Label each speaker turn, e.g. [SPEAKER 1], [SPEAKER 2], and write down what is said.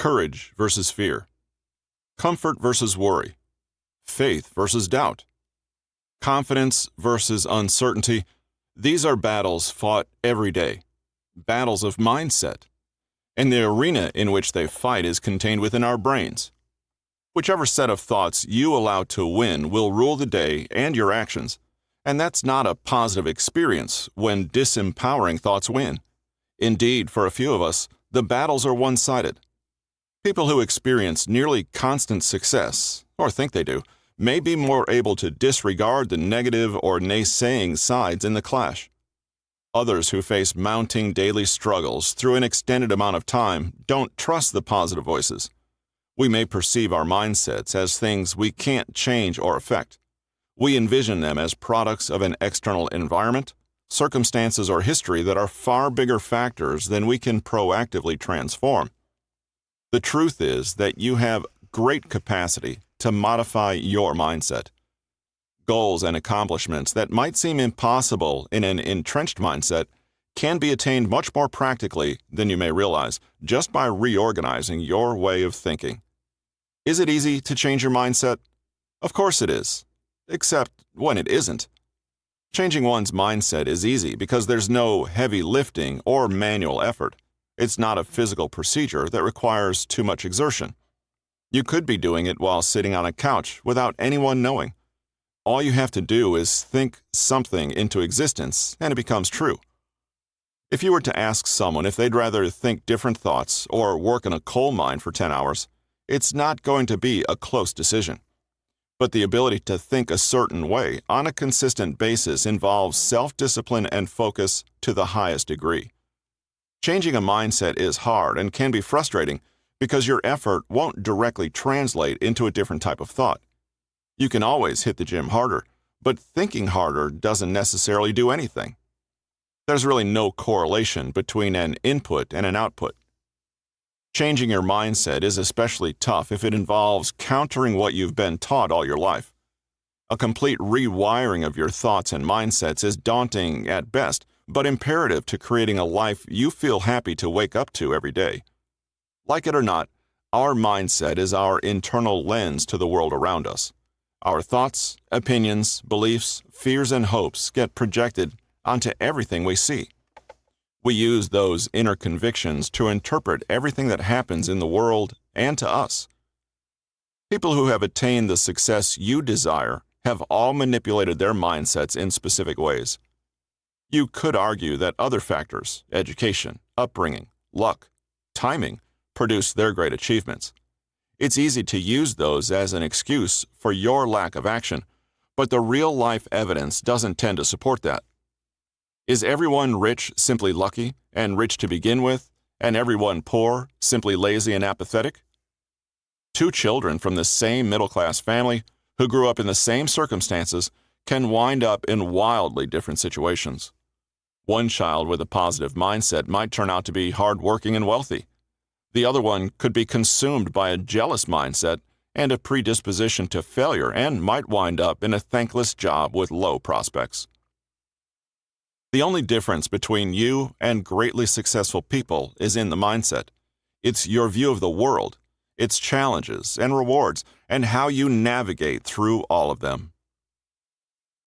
[SPEAKER 1] courage versus fear, comfort versus worry, faith versus doubt, confidence versus uncertainty. These are battles fought every day, battles of mindset, and the arena in which they fight is contained within our brains. Whichever set of thoughts you allow to win will rule the day and your actions, and that's not a positive experience when disempowering thoughts win. Indeed, for a few of us, the battles are one-sided. People who experience nearly constant success, or think they do, may be more able to disregard the negative or naysaying sides in the clash. Others who face mounting daily struggles through an extended amount of time don't trust the positive voices. We may perceive our mindsets as things we can't change or affect. We envision them as products of an external environment, circumstances, or history that are far bigger factors than we can proactively transform. The truth is that you have great capacity to modify your mindset. Goals and accomplishments that might seem impossible in an entrenched mindset can be attained much more practically than you may realize just by reorganizing your way of thinking. Is it easy to change your mindset? Of course it is, except when it isn't. Changing one's mindset is easy because there's no heavy lifting or manual effort. It's not a physical procedure that requires too much exertion. You could be doing it while sitting on a couch without anyone knowing. All you have to do is think something into existence and it becomes true. If you were to ask someone if they'd rather think different thoughts or work in a coal mine for 10 hours, it's not going to be a close decision. But the ability to think a certain way on a consistent basis involves self-discipline and focus to the highest degree. Changing a mindset is hard and can be frustrating because your effort won't directly translate into a different type of thought. You can always hit the gym harder, but thinking harder doesn't necessarily do anything. There's really no correlation between an input and an output. Changing your mindset is especially tough if it involves countering what you've been taught all your life. A complete rewiring of your thoughts and mindsets is daunting at best, but imperative to creating a life you feel happy to wake up to every day. Like it or not, our mindset is our internal lens to the world around us. Our thoughts, opinions, beliefs, fears, and hopes get projected onto everything we see. We use those inner convictions to interpret everything that happens in the world and to us. People who have attained the success you desire have all manipulated their mindsets in specific ways. You could argue that other factors, education, upbringing, luck, timing, produce their great achievements. It's easy to use those as an excuse for your lack of action, but the real-life evidence doesn't tend to support that. Is everyone rich simply lucky and rich to begin with, and everyone poor simply lazy and apathetic? Two children from the same middle-class family who grew up in the same circumstances can wind up in wildly different situations. One child with a positive mindset might turn out to be hardworking and wealthy. The other one could be consumed by a jealous mindset and a predisposition to failure and might wind up in a thankless job with low prospects. The only difference between you and greatly successful people is in the mindset. It's your view of the world, its challenges and rewards, and how you navigate through all of them.